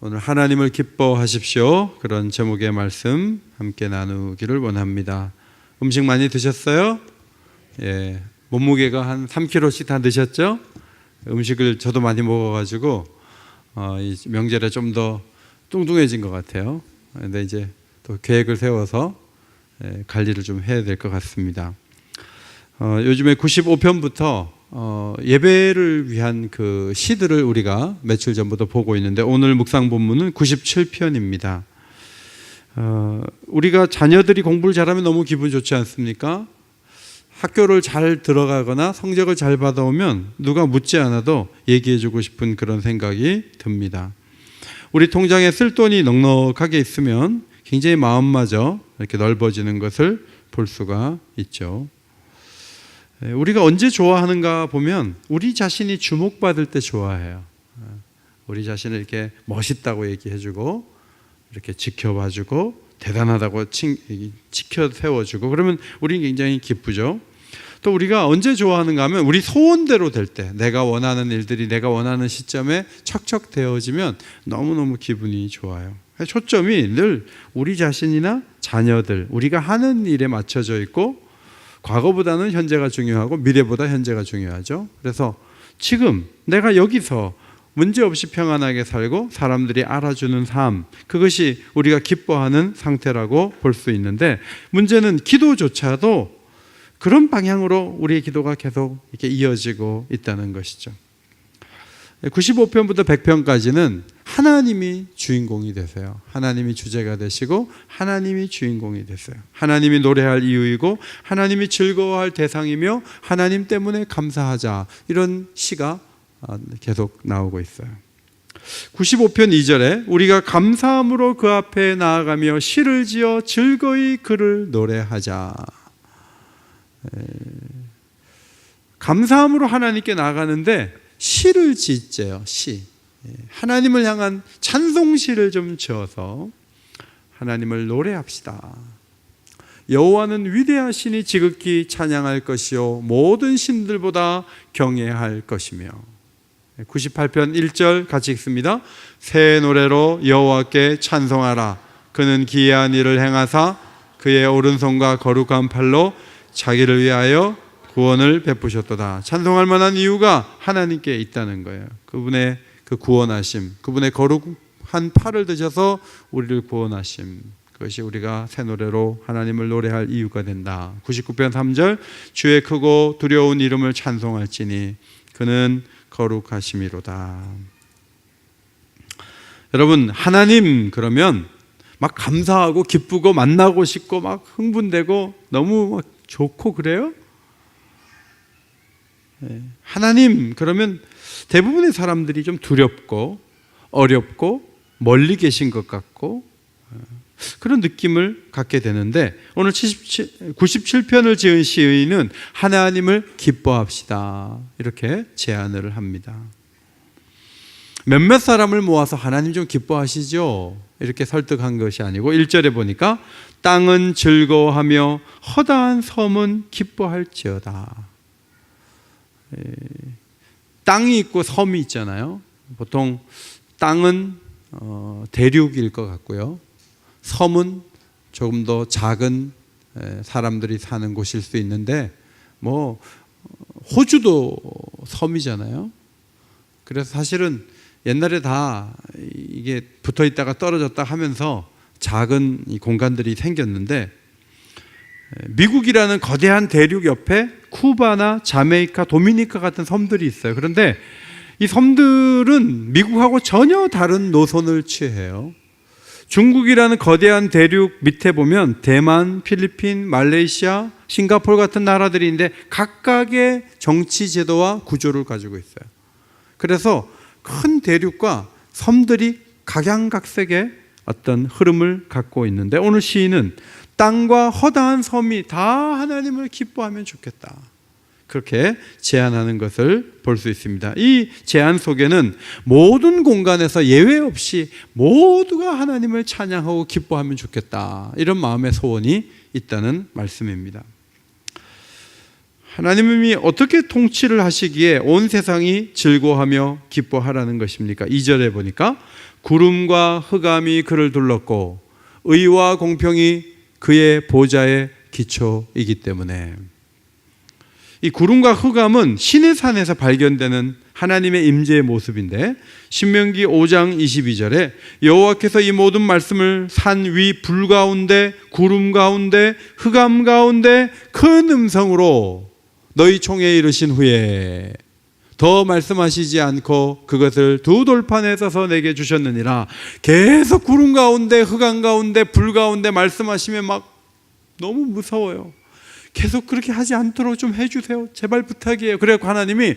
오늘 하나님을 기뻐하십시오. 그런 제목의 말씀 함께 나누기를 원합니다. 음식 많이 드셨어요? 예, 몸무게가 한 3kg씩 다 드셨죠? 음식을 저도 많이 먹어가지고 이 명절에 좀 더 뚱뚱해진 것 같아요. 근데 이제 또 계획을 세워서 관리를 좀 해야 될 것 같습니다. 요즘에 95편부터 예배를 위한 그 시들을 우리가 며칠 전부터 보고 있는데 오늘 묵상 본문은 97편입니다. 우리가 자녀들이 공부를 잘하면 너무 기분 좋지 않습니까? 학교를 잘 들어가거나 성적을 잘 받아오면 누가 묻지 않아도 얘기해주고 싶은 그런 생각이 듭니다. 우리 통장에 쓸 돈이 넉넉하게 있으면 굉장히 마음마저 이렇게 넓어지는 것을 볼 수가 있죠. 우리가 언제 좋아하는가 보면 우리 자신이 주목받을 때 좋아해요. 우리 자신을 이렇게 멋있다고 얘기해주고 이렇게 지켜봐주고 대단하다고 지켜 세워주고 그러면 우리는 굉장히 기쁘죠. 또 우리가 언제 좋아하는가 하면 우리 소원대로 될 때, 내가 원하는 일들이 내가 원하는 시점에 척척 되어지면 너무너무 기분이 좋아요. 초점이 늘 우리 자신이나 자녀들, 우리가 하는 일에 맞춰져 있고 과거보다는 현재가 중요하고 미래보다 현재가 중요하죠. 그래서 지금 내가 여기서 문제없이 평안하게 살고 사람들이 알아주는 삶, 그것이 우리가 기뻐하는 상태라고 볼 수 있는데 문제는 기도조차도 그런 방향으로 우리의 기도가 계속 이렇게 이어지고 있다는 것이죠. 95편부터 100편까지는 하나님이 주인공이 되세요. 하나님이 주제가 되시고 하나님이 주인공이 되세요. 하나님이 노래할 이유이고 하나님이 즐거워할 대상이며 하나님 때문에 감사하자, 이런 시가 계속 나오고 있어요. 95편 2절에 우리가 감사함으로 그 앞에 나아가며 시를 지어 즐거이 그를 노래하자. 감사함으로 하나님께 나아가는데 시를 짓재요. 시. 하나님을 향한 찬송시를 좀 지어서 하나님을 노래합시다. 여호와는 위대하시니 지극히 찬양할 것이요 모든 신들보다 경외할 것이며. 98편 1절 같이 읽습니다. 새 노래로 여호와께 찬송하라. 그는 기이한 일을 행하사 그의 오른손과 거룩한 팔로 자기를 위하여 구원을 베푸셨도다. 찬송할 만한 이유가 하나님께 있다는 거예요. 그분의 그 구원하심, 그분의 거룩한 팔을 드셔서 우리를 구원하심, 그것이 우리가 새 노래로 하나님을 노래할 이유가 된다. 99편 3절 주의 크고 두려운 이름을 찬송할지니 그는 거룩하심이로다. 여러분, 하나님 그러면 막 감사하고 기쁘고 만나고 싶고 막 흥분되고 너무 막 좋고 그래요? 하나님 그러면 대부분의 사람들이 좀 두렵고 어렵고 멀리 계신 것 같고 그런 느낌을 갖게 되는데 오늘 97편을 지은 시인은 하나님을 기뻐합시다, 이렇게 제안을 합니다. 몇몇 사람을 모아서 하나님 좀 기뻐하시죠, 이렇게 설득한 것이 아니고 1절에 보니까 땅은 즐거워하며 허다한 섬은 기뻐할지어다. 땅이 있고 섬이 있잖아요. 보통 땅은 대륙일 것 같고요, 섬은 조금 더 작은 사람들이 사는 곳일 수 있는데 뭐 호주도 섬이잖아요. 그래서 사실은 옛날에 다 이게 붙어 있다가 떨어졌다 하면서 작은 이 공간들이 생겼는데 미국이라는 거대한 대륙 옆에 쿠바나 자메이카, 도미니카 같은 섬들이 있어요. 그런데 이 섬들은 미국하고 전혀 다른 노선을 취해요. 중국이라는 거대한 대륙 밑에 보면 대만, 필리핀, 말레이시아, 싱가포르 같은 나라들이 있는데 각각의 정치 제도와 구조를 가지고 있어요. 그래서 큰 대륙과 섬들이 각양각색의 어떤 흐름을 갖고 있는데 오늘 시인은 땅과 허다한 섬이 다 하나님을 기뻐하면 좋겠다, 그렇게 제안하는 것을 볼 수 있습니다. 이 제안 속에는 모든 공간에서 예외 없이 모두가 하나님을 찬양하고 기뻐하면 좋겠다, 이런 마음의 소원이 있다는 말씀입니다. 하나님이 어떻게 통치를 하시기에 온 세상이 즐거워하며 기뻐하라는 것입니까? 2절에 보니까 구름과 흑암이 그를 둘렀고 의와 공평이 그의 보좌의 기초이기 때문에. 이 구름과 흑암은 신의 산에서 발견되는 하나님의 임재의 모습인데, 신명기 5장 22절에 여호와께서 이 모든 말씀을 산 위 불 가운데 구름 가운데 흑암 가운데 큰 음성으로 너희 총회에 이르신 후에 더 말씀하시지 않고 그것을 두 돌판에 써서 내게 주셨느니라. 계속 구름 가운데 흑암 가운데 불 가운데 말씀하시면 막 너무 무서워요. 계속 그렇게 하지 않도록 좀 해주세요. 제발 부탁이에요. 그래서 하나님이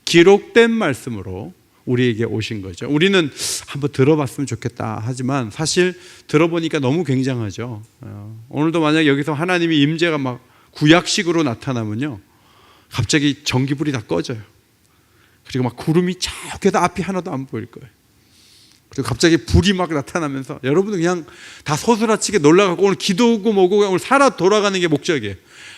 기록된 말씀으로 우리에게 오신 거죠. 우리는 한번 들어봤으면 좋겠다 하지만 사실 들어보니까 너무 굉장하죠. 오늘도 만약 여기서 하나님이 임재가 막 구약식으로 나타나면요, 갑자기 전기불이 다 꺼져요. 그리고 막 구름이 저기다 앞이 하나도 안 보일 거예요. 그리고 갑자기 불이 막 나타나면서 여러분은 그냥 다 소스라치게 놀라갖고 오늘 기도하고 뭐고 오늘 살아 돌아가는 게 목적이에요.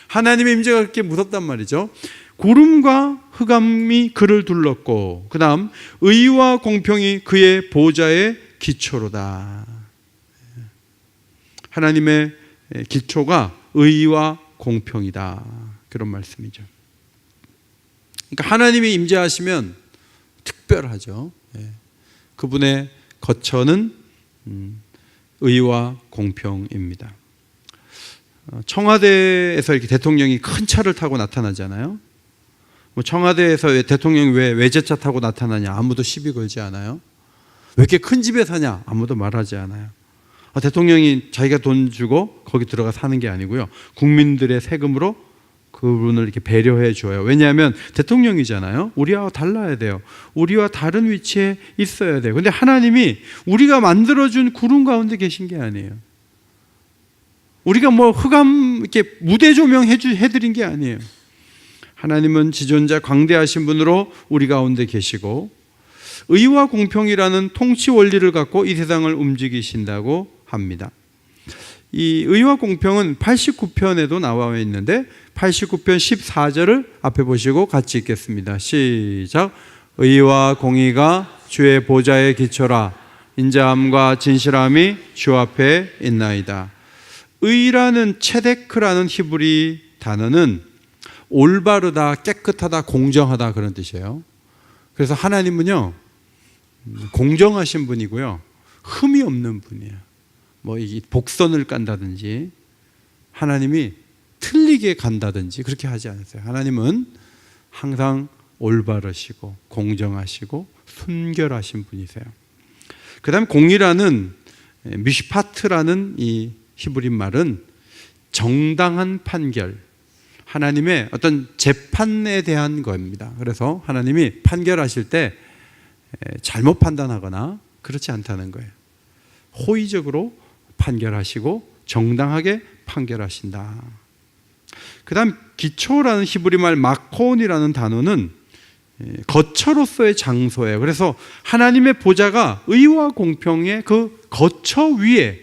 하나님의 임재가 그렇게 무섭단 말이죠. 구름과 흑암이 그를 둘렀고 그 다음 의와 공평이 그의 보좌의 기초로다. 하나님의 기초가 의와 공평이다, 그런 말씀이죠. 그러니까 하나님이 임재하시면 특별하죠. 그분의 거처는 의와 공평입니다. 청와대에서 이렇게 대통령이 큰 차를 타고 나타나잖아요. 청와대에서 왜 대통령이 왜 외제차 타고 나타나냐? 아무도 시비 걸지 않아요. 왜 이렇게 큰 집에 사냐? 아무도 말하지 않아요. 대통령이 자기가 돈 주고 거기 들어가 사는 게 아니고요, 국민들의 세금으로 그분을 이렇게 배려해 줘요. 왜냐하면 대통령이잖아요. 우리와 달라야 돼요. 우리와 다른 위치에 있어야 돼요. 근데 하나님이 우리가 만들어준 구름 가운데 계신 게 아니에요. 우리가 뭐 흑암 이렇게 무대 조명 해드린 게 아니에요. 하나님은 지존자 광대하신 분으로 우리 가운데 계시고 의와 공평이라는 통치 원리를 갖고 이 세상을 움직이신다고 합니다. 이 의와 공평은 89편에도 나와 있는데 89편 14절을 앞에 보시고 같이 읽겠습니다. 시작. 의와 공의가 주의 보좌의 기초라. 인자함과 진실함이 주 앞에 있나이다. 의라는 체데크라는 히브리 단어는 올바르다, 깨끗하다, 공정하다, 그런 뜻이에요. 그래서 하나님은요, 공정하신 분이고요, 흠이 없는 분이에요. 뭐 이 복선을 깐다든지 하나님이 틀리게 간다든지 그렇게 하지 않으세요. 하나님은 항상 올바르시고 공정하시고 순결하신 분이세요. 그 다음 공의라는 미시파트라는 이 히브리 말은 정당한 판결, 하나님의 어떤 재판에 대한 겁니다. 그래서 하나님이 판결하실 때 잘못 판단하거나 그렇지 않다는 거예요. 호의적으로 판결하시고 정당하게 판결하신다. 그 다음 기초라는 히브리 말 마콘이라는 단어는 거처로서의 장소예요. 그래서 하나님의 보좌가 의와 공평의 그 거처 위에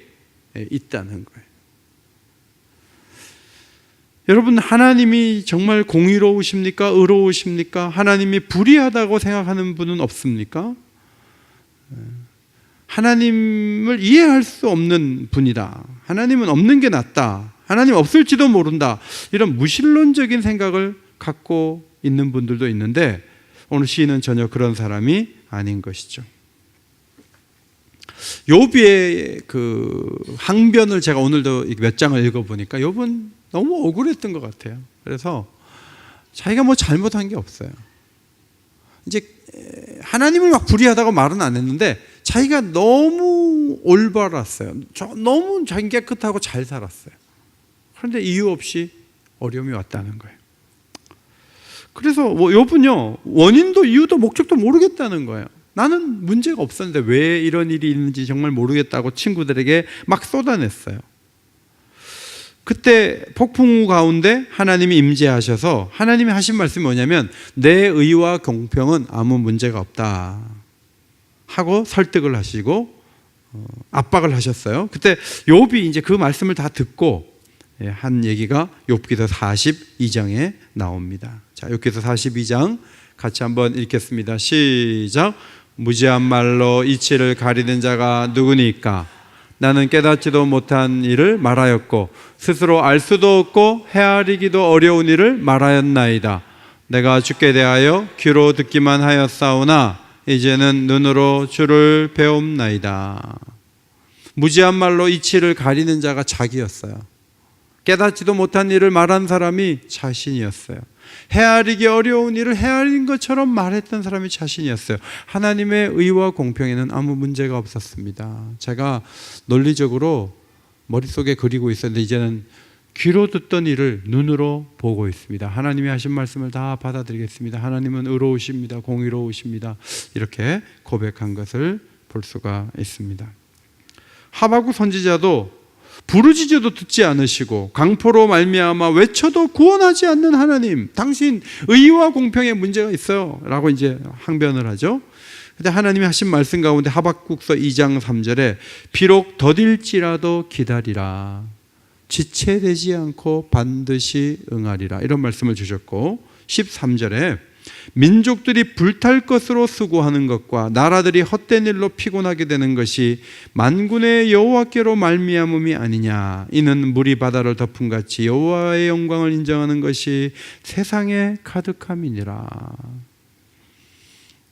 있다는 거예요. 여러분, 하나님이 정말 공의로우십니까? 의로우십니까? 하나님이 불의하다고 생각하는 분은 없습니까? 하나님을 이해할 수 없는 분이다. 하나님은 없는 게 낫다. 하나님 없을지도 모른다. 이런 무신론적인 생각을 갖고 있는 분들도 있는데 오늘 시인은 전혀 그런 사람이 아닌 것이죠. 욥의 그 항변을 제가 오늘도 몇 장을 읽어보니까 욥은 너무 억울했던 것 같아요. 그래서 자기가 뭐 잘못한 게 없어요. 이제 하나님을 막 불의하다고 말은 안 했는데 자기가 너무 올바랐어요. 너무 자기 깨끗하고 잘 살았어요. 그런데 이유 없이 어려움이 왔다는 거예요. 그래서 욥은요, 원인도 이유도 목적도 모르겠다는 거예요. 나는 문제가 없었는데 왜 이런 일이 있는지 정말 모르겠다고 친구들에게 막 쏟아냈어요. 그때 폭풍우 가운데 하나님이 임재하셔서 하나님이 하신 말씀이 뭐냐면 내 의와 공평은 아무 문제가 없다 하고 설득을 하시고 압박을 하셨어요. 그때 욥이 이제 그 말씀을 다 듣고 한 얘기가 욥기서 42장에 나옵니다. 자, 욥기서 42장 같이 한번 읽겠습니다. 시작. 무지한 말로 이치를 가리는 자가 누구니까? 나는 깨닫지도 못한 일을 말하였고 스스로 알 수도 없고 헤아리기도 어려운 일을 말하였나이다. 내가 주께 대하여 귀로 듣기만 하였사오나 이제는 눈으로 주를 배움나이다. 무지한 말로 이치를 가리는 자가 자기였어요. 깨닫지도 못한 일을 말한 사람이 자신이었어요. 헤아리기 어려운 일을 헤아린 것처럼 말했던 사람이 자신이었어요. 하나님의 의와 공평에는 아무 문제가 없었습니다. 제가 논리적으로 머릿속에 그리고 있었는데 이제는 귀로 듣던 일을 눈으로 보고 있습니다. 하나님이 하신 말씀을 다 받아들이겠습니다. 하나님은 의로우십니다. 공의로우십니다. 이렇게 고백한 것을 볼 수가 있습니다. 하박국 선지자도 부르짖어도 듣지 않으시고 강포로 말미암아 외쳐도 구원하지 않는 하나님, 당신 의와 공평에 문제가 있어요 라고 이제 항변을 하죠. 근데 하나님이 하신 말씀 가운데 하박국서 2장 3절에 비록 더딜지라도 기다리라, 지체되지 않고 반드시 응하리라, 이런 말씀을 주셨고, 13절에 민족들이 불탈 것으로 수고하는 것과 나라들이 헛된 일로 피곤하게 되는 것이 만군의 여호와께로 말미암음이 아니냐. 이는 물이 바다를 덮음같이 여호와의 영광을 인정하는 것이 세상에 가득함이니라.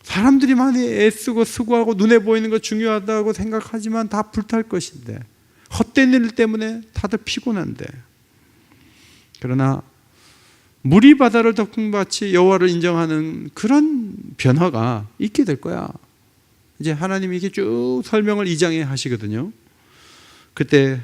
사람들이 많이 애쓰고 수고하고 눈에 보이는 것 중요하다고 생각하지만 다 불탈 것인데, 헛된 일 때문에 다들 피곤한데, 그러나 물이 바다를 덮은 같이 여호와를 인정하는 그런 변화가 있게 될 거야. 이제 하나님이 이렇게 쭉 설명을 2장에 하시거든요. 그때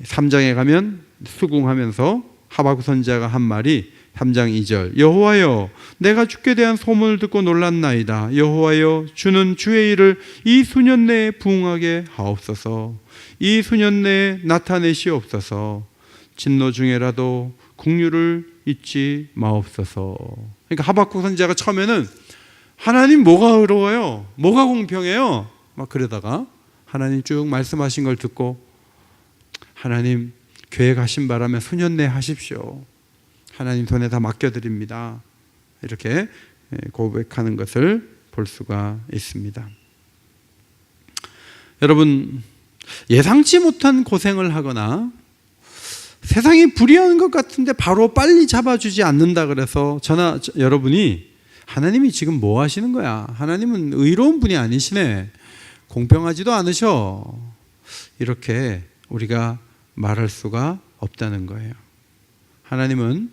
3장에 가면 수긍하면서 하박국 선지자가 한 말이 3장 2절, 여호와여 내가 주께 대한 소문을 듣고 놀랐나이다. 여호와여 주는 주의 일을 이 수년 내에 부응하게 하옵소서. 이 수년 내에 나타내시옵소서. 진노 중에라도 긍휼을 잊지 마옵소서. 그러니까 하박국 선지자가 처음에는 하나님 뭐가 의로워요? 뭐가 공평해요? 막 그러다가 하나님 쭉 말씀하신 걸 듣고 하나님 계획하신 바라면 수년 내에 하십시오. 하나님 손에 다 맡겨드립니다. 이렇게 고백하는 것을 볼 수가 있습니다. 여러분, 예상치 못한 고생을 하거나 세상이 불의한 것 같은데 바로 빨리 잡아주지 않는다 그래서 여러분이 하나님이 지금 뭐 하시는 거야? 하나님은 의로운 분이 아니시네. 공평하지도 않으셔. 이렇게 우리가 말할 수가 없다는 거예요. 하나님은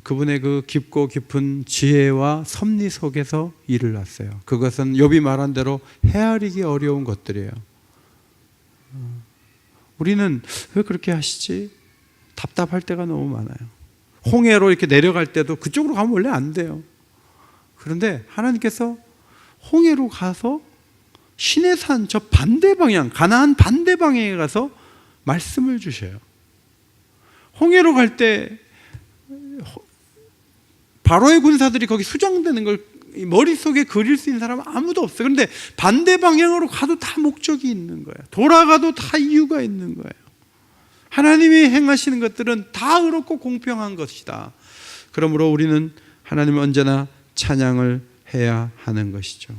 그분의 그 깊고 깊은 지혜와 섭리 속에서 일을 하세요. 그것은 욥이 말한 대로 헤아리기 어려운 것들이에요. 우리는 왜 그렇게 하시지? 답답할 때가 너무 많아요. 홍해로 이렇게 내려갈 때도 그쪽으로 가면 원래 안 돼요. 그런데 하나님께서 홍해로 가서 시내산 저 반대 방향, 가나안 반대 방향에 가서 말씀을 주셔요. 홍해로 갈 때 바로의 군사들이 거기 수장되는 걸 머릿속에 그릴 수 있는 사람은 아무도 없어요. 그런데 반대 방향으로 가도 다 목적이 있는 거예요. 돌아가도 다 이유가 있는 거예요. 하나님이 행하시는 것들은 다 의롭고 공평한 것이다. 그러므로 우리는 하나님을 언제나 찬양을 해야 하는 것이죠.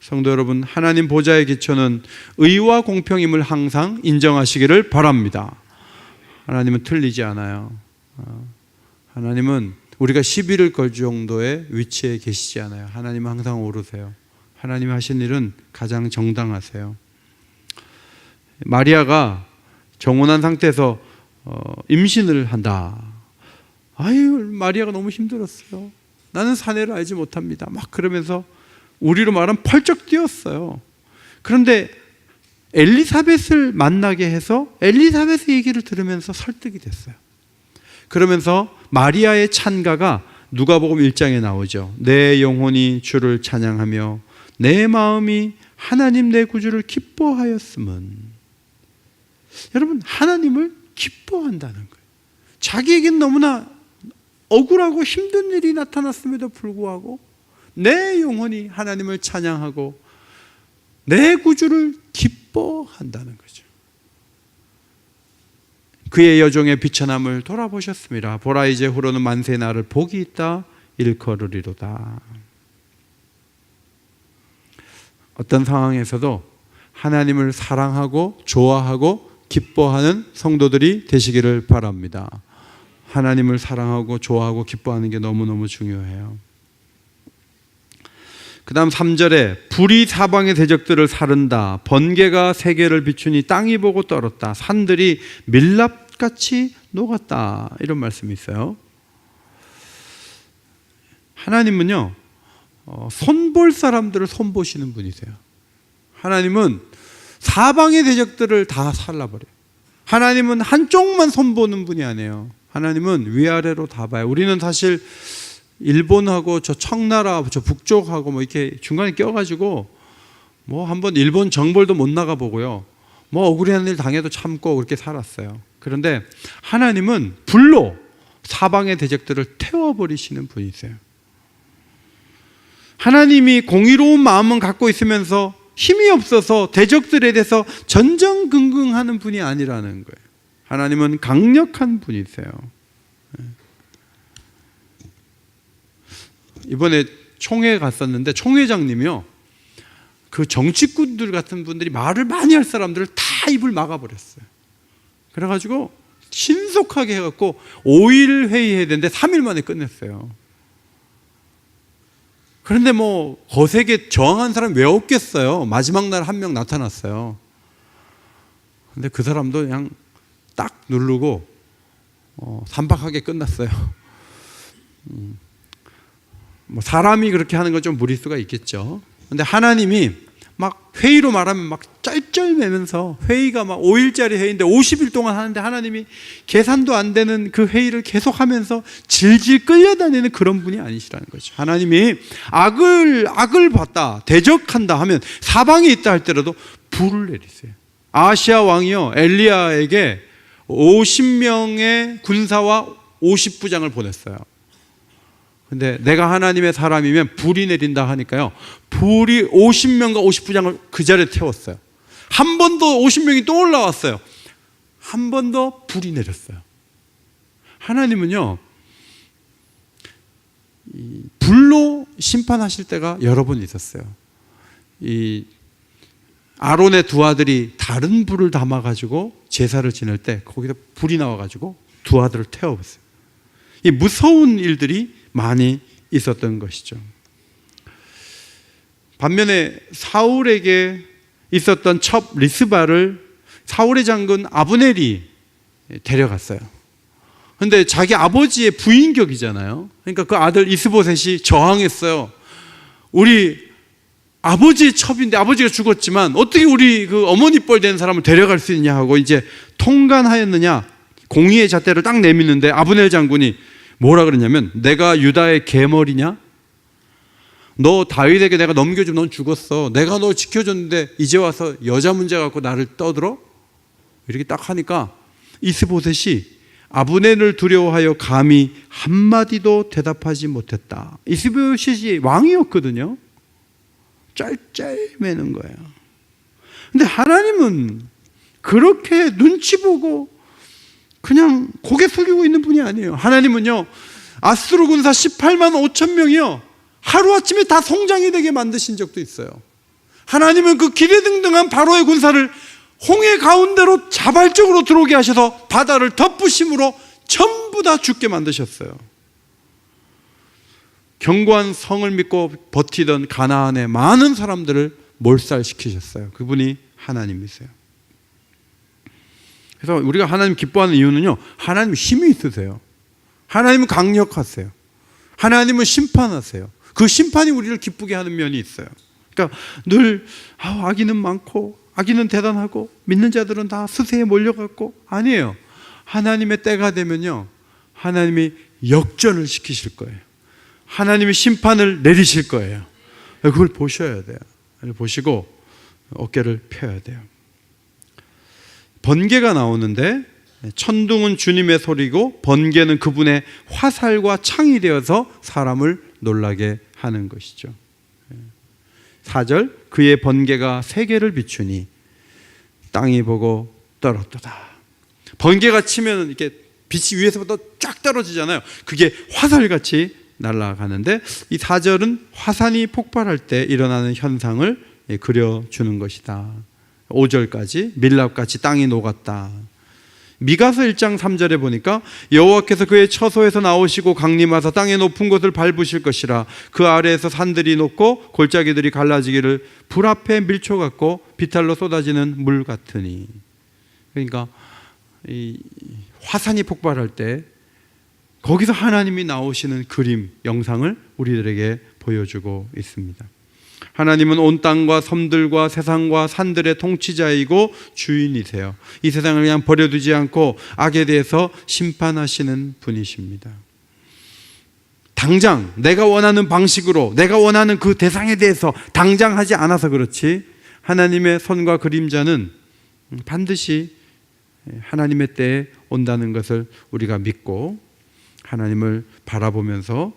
성도 여러분, 하나님 보좌의 기초는 의와 공평임을 항상 인정하시기를 바랍니다. 하나님은 틀리지 않아요. 하나님은 우리가 시비를 걸 정도의 위치에 계시지 않아요. 하나님은 항상 오르세요. 하나님 하신 일은 가장 정당하세요. 마리아가 정혼한 상태에서 임신을 한다. 아유, 마리아가 너무 힘들었어요. 나는 사내를 알지 못합니다. 막 그러면서 우리로 말하면 펄쩍 뛰었어요. 그런데 엘리사벳을 만나게 해서 엘리사벳의 얘기를 들으면서 설득이 됐어요. 그러면서 마리아의 찬가가 누가복음 1장에 나오죠. 내 영혼이 주를 찬양하며 내 마음이 하나님 내 구주를 기뻐하였음은. 여러분, 하나님을 기뻐한다는 거예요. 자기에겐 너무나 억울하고 힘든 일이 나타났음에도 불구하고 내 영혼이 하나님을 찬양하고 내 구주를 기뻐한다는 거죠. 그의 여종의 비천함을 돌아보셨습니다. 보라 이제 후로는 만세 나를 복이 있다 일컬으리로다. 어떤 상황에서도 하나님을 사랑하고 좋아하고 기뻐하는 성도들이 되시기를 바랍니다. 하나님을 사랑하고 좋아하고 기뻐하는 게 너무너무 중요해요. 그 다음 3절에 불이 사방의 대적들을 사른다. 번개가 세계를 비추니 땅이 보고 떨었다. 산들이 밀랍같이 녹았다. 이런 말씀이 있어요. 하나님은요, 손볼 사람들을 손보시는 분이세요. 하나님은 사방의 대적들을 다 살라버려요. 하나님은 한쪽만 손보는 분이 아니에요. 하나님은 위아래로 다 봐요. 우리는 사실 일본하고 저 청나라, 저 북쪽하고 뭐 이렇게 중간에 껴가지고 뭐 한번 일본 정벌도 못 나가보고요. 뭐 억울한 일 당해도 참고 그렇게 살았어요. 그런데 하나님은 불로 사방의 대적들을 태워버리시는 분이세요. 하나님이 공의로운 마음은 갖고 있으면서 힘이 없어서 대적들에 대해서 전전긍긍하는 분이 아니라는 거예요. 하나님은 강력한 분이세요. 이번에 총회 갔었는데 총회장님이요, 그 정치꾼들 같은 분들이 말을 많이 할 사람들을 다 입을 막아버렸어요. 그래가지고 신속하게 해갖고 5일 회의해야 되는데 3일 만에 끝냈어요. 그런데 뭐 거세게 저항한 사람이 왜 없겠어요. 마지막 날 한 명 나타났어요. 근데 그 사람도 그냥 딱 누르고 삼박하게 끝났어요. 뭐 사람이 그렇게 하는 건 좀 무리수가 있겠죠. 근데 하나님이 막 회의로 말하면 막 쩔쩔매면서, 회의가 막 5일짜리 회의인데 50일 동안 하는데 하나님이 계산도 안 되는 그 회의를 계속 하면서 질질 끌려다니는 그런 분이 아니시라는 거죠. 하나님이 악을 봤다, 대적한다 하면 사방에 있다 할때라도 불을 내리세요. 아시아 왕이요, 엘리야에게 50명의 군사와 50부장을 보냈어요. 근데 내가 하나님의 사람이면 불이 내린다 하니까요, 불이 50명과 50부장을 그 자리에 태웠어요. 한 번 더 50명이 또 올라왔어요. 한 번 더 불이 내렸어요. 하나님은요, 불로 심판하실 때가 여러 번 있었어요. 이 아론의 두 아들이 다른 불을 담아가지고 제사를 지낼 때 거기서 불이 나와가지고 두 아들을 태워봤어요. 이 무서운 일들이 많이 있었던 것이죠. 반면에 사울에게 있었던 첩 리스바를 사울의 장군 아브넬이 데려갔어요. 그런데 자기 아버지의 부인격이잖아요. 그러니까 그 아들 이스보셋이 저항했어요. 우리 아버지의 첩인데 아버지가 죽었지만 어떻게 우리 그 어머니 뻘 된 사람을 데려갈 수 있냐 하고 이제 통간하였느냐, 공의의 잣대를 딱 내미는데 아브넬 장군이 뭐라 그러냐면, 내가 유다의 개머리냐? 너 다윗에게 내가 넘겨주면 넌 죽었어. 내가 너 지켜줬는데 이제 와서 여자 문제 갖고 나를 떠들어? 이렇게 딱 하니까 이스보셋이 아브넬을 두려워하여 감히 한마디도 대답하지 못했다. 이스보셋이 왕이었거든요. 짤짤매는 거예요. 근데 하나님은 그렇게 눈치 보고 그냥 고개 숙이고 있는 분이 아니에요. 하나님은요, 아수르 군사 18만 5천 명이요, 하루아침에 다 성장이 되게 만드신 적도 있어요. 하나님은 그 기대등등한 바로의 군사를 홍해 가운데로 자발적으로 들어오게 하셔서 바다를 덮으심으로 전부 다 죽게 만드셨어요. 견고한 성을 믿고 버티던 가나안의 많은 사람들을 몰살시키셨어요. 그분이 하나님이세요. 그래서 우리가 하나님 기뻐하는 이유는요, 하나님 힘이 있으세요. 하나님은 강력하세요. 하나님은 심판하세요. 그 심판이 우리를 기쁘게 하는 면이 있어요. 그러니까 늘 악인은 많고 악인은 대단하고 믿는 자들은 다 스세에 몰려갔고, 아니에요. 하나님의 때가 되면요, 하나님이 역전을 시키실 거예요. 하나님이 심판을 내리실 거예요. 그걸 보셔야 돼요. 보시고 어깨를 펴야 돼요. 번개가 나오는데 천둥은 주님의 소리고 번개는 그분의 화살과 창이 되어서 사람을 놀라게 하는 것이죠. 4절, 그의 번개가 세계를 비추니 땅이 보고 떨었도다. 번개가 치면 이렇게 빛이 위에서부터 쫙 떨어지잖아요. 그게 화살같이 날아가는데, 이 4절은 화산이 폭발할 때 일어나는 현상을 그려주는 것이다. 5절까지 밀랍같이 땅이 녹았다. 미가서 1장 3절에 보니까 여호와께서 그의 처소에서 나오시고 강림하사 땅의 높은 곳을 밟으실 것이라. 그 아래에서 산들이 녹고 골짜기들이 갈라지기를 불 앞에 밀초 같고 비탈로 쏟아지는 물 같으니. 그러니까 이 화산이 폭발할 때 거기서 하나님이 나오시는 그림, 영상을 우리들에게 보여주고 있습니다. 하나님은 온 땅과 섬들과 세상과 산들의 통치자이고 주인이세요. 이 세상을 그냥 버려두지 않고 악에 대해서 심판하시는 분이십니다. 당장 내가 원하는 방식으로, 내가 원하는 그 대상에 대해서 당장 하지 않아서 그렇지, 하나님의 선과 그림자는 반드시 하나님의 때에 온다는 것을 우리가 믿고 하나님을 바라보면서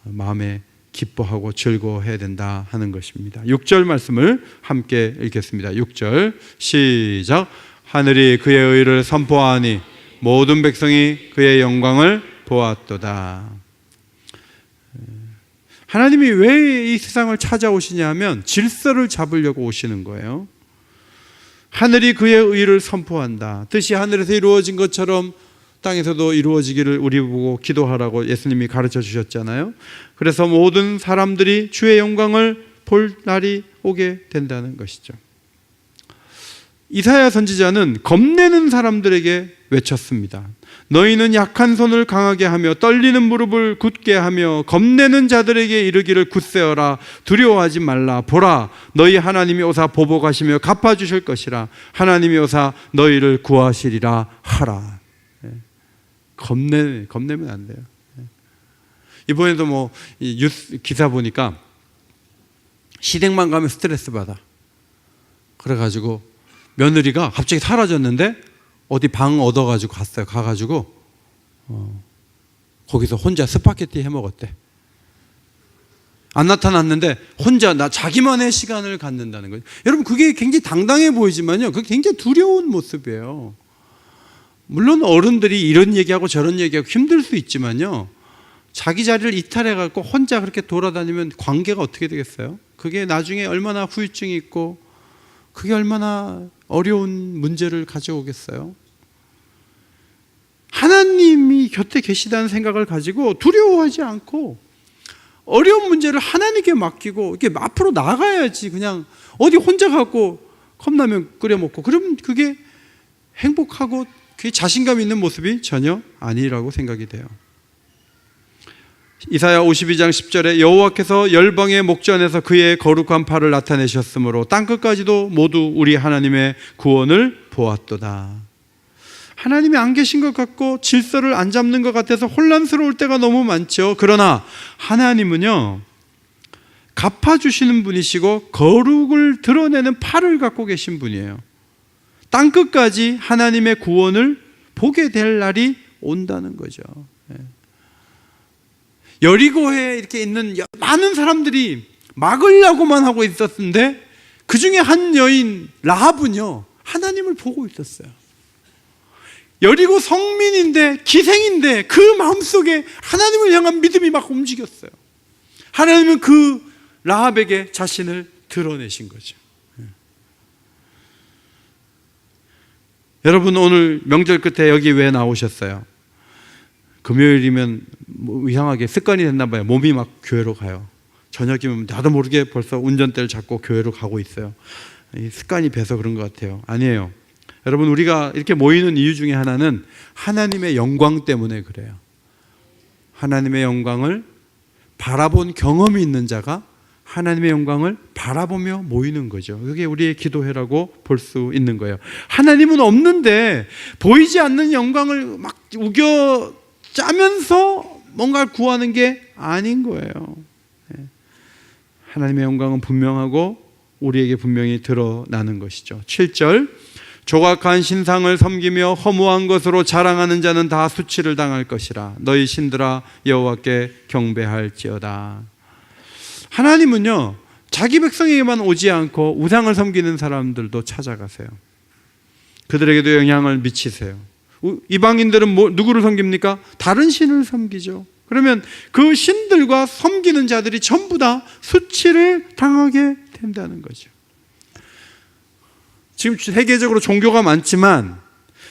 마음에 기뻐하고 즐거워해야 된다 하는 것입니다. 6절 말씀을 함께 읽겠습니다. 6절 시작. 하늘이 그의 의를 선포하니 모든 백성이 그의 영광을 보았도다. 하나님이 왜 이 세상을 찾아오시냐면 질서를 잡으려고 오시는 거예요. 하늘이 그의 의를 선포한다. 뜻이 하늘에서 이루어진 것처럼 땅에서도 이루어지기를 우리 보고 기도하라고 예수님이 가르쳐 주셨잖아요. 그래서 모든 사람들이 주의 영광을 볼 날이 오게 된다는 것이죠. 이사야 선지자는 겁내는 사람들에게 외쳤습니다. 너희는 약한 손을 강하게 하며 떨리는 무릎을 굳게 하며 겁내는 자들에게 이르기를 굳세어라. 두려워하지 말라. 보라, 너희 하나님이 오사 보복하시며 갚아주실 것이라. 하나님이 오사 너희를 구하시리라 하라. 겁내면 안 돼요. 이번에도 뭐 뉴스 기사 보니까 시댁만 가면 스트레스 받아. 그래가지고 며느리가 갑자기 사라졌는데 어디 방 얻어가지고 갔어요. 가가지고 거기서 혼자 스파게티 해 먹었대. 안 나타났는데 혼자 자기만의 시간을 갖는다는 거예요. 여러분, 그게 굉장히 당당해 보이지만요, 그게 굉장히 두려운 모습이에요. 물론 어른들이 이런 얘기하고 저런 얘기하고 힘들 수 있지만요, 자기 자리를 이탈해갖고 혼자 그렇게 돌아다니면 관계가 어떻게 되겠어요? 그게 나중에 얼마나 후유증이 있고 그게 얼마나 어려운 문제를 가져오겠어요? 하나님이 곁에 계시다는 생각을 가지고 두려워하지 않고 어려운 문제를 하나님께 맡기고 이렇게 앞으로 나가야지. 그냥 어디 혼자 가고 컵라면 끓여 먹고 그러면 그게 행복하고 그게 자신감 있는 모습이 전혀 아니라고 생각이 돼요. 이사야 52장 10절에 여호와께서 열방의 목전에서 그의 거룩한 팔을 나타내셨으므로 땅끝까지도 모두 우리 하나님의 구원을 보았도다. 하나님이 안 계신 것 같고 질서를 안 잡는 것 같아서 혼란스러울 때가 너무 많죠. 그러나 하나님은요, 갚아주시는 분이시고 거룩을 드러내는 팔을 갖고 계신 분이에요. 땅끝까지 하나님의 구원을 보게 될 날이 온다는 거죠. 여리고에 이렇게 있는 많은 사람들이 막으려고만 하고 있었는데 그 중에 한 여인 라합은요, 하나님을 보고 있었어요. 여리고 성민인데 기생인데 그 마음속에 하나님을 향한 믿음이 막 움직였어요. 하나님은 그 라합에게 자신을 드러내신 거죠. 여러분, 오늘 명절 끝에 여기 왜 나오셨어요? 금요일이면 뭐 이상하게 습관이 됐나 봐요. 몸이 막 교회로 가요. 저녁이면 나도 모르게 벌써 운전대를 잡고 교회로 가고 있어요. 습관이 배서 그런 것 같아요. 아니에요. 여러분, 우리가 이렇게 모이는 이유 중에 하나는 하나님의 영광 때문에 그래요. 하나님의 영광을 바라본 경험이 있는 자가 하나님의 영광을 바라보며 모이는 거죠. 그게 우리의 기도회라고 볼 수 있는 거예요. 하나님은 없는데 보이지 않는 영광을 막 우겨 짜면서 뭔가를 구하는 게 아닌 거예요. 하나님의 영광은 분명하고 우리에게 분명히 드러나는 것이죠. 7절, 조각한 신상을 섬기며 허무한 것으로 자랑하는 자는 다 수치를 당할 것이라. 너희 신들아 여호와께 경배할지어다. 하나님은요, 자기 백성에게만 오지 않고 우상을 섬기는 사람들도 찾아가세요. 그들에게도 영향을 미치세요. 이방인들은 누구를 섬깁니까? 다른 신을 섬기죠. 그러면 그 신들과 섬기는 자들이 전부 다 수치를 당하게 된다는 거죠. 지금 세계적으로 종교가 많지만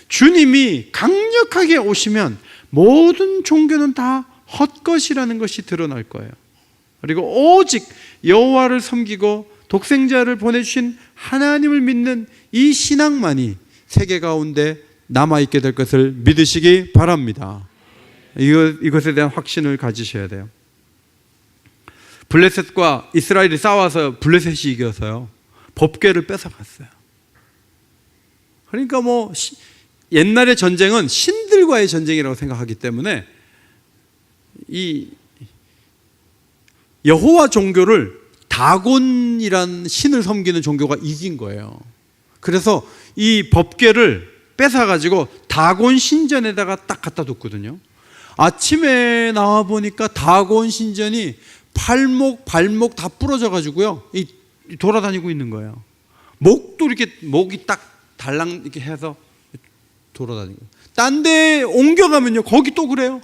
주님이 강력하게 오시면 모든 종교는 다 헛것이라는 것이 드러날 거예요. 그리고 오직 여호와를 섬기고 독생자를 보내주신 하나님을 믿는 이 신앙만이 세계 가운데 남아있게 될 것을 믿으시기 바랍니다. 이것에 대한 확신을 가지셔야 돼요. 블레셋과 이스라엘이 싸워서 블레셋이 이겨서요, 법궤를 뺏어갔어요. 그러니까 옛날의 전쟁은 신들과의 전쟁이라고 생각하기 때문에 이 여호와 종교를 다곤이란 신을 섬기는 종교가 이긴 거예요. 그래서 이 법궤를 뺏어가지고 다곤 신전에다가 딱 갖다 뒀거든요. 아침에 나와 보니까 다곤 신전이 팔목, 발목 다 부러져 가지고요, 돌아다니고 있는 거예요. 목도 이렇게 목이 딱 달랑 이렇게 해서 돌아다니고, 딴 데 옮겨가면요 거기 또 그래요.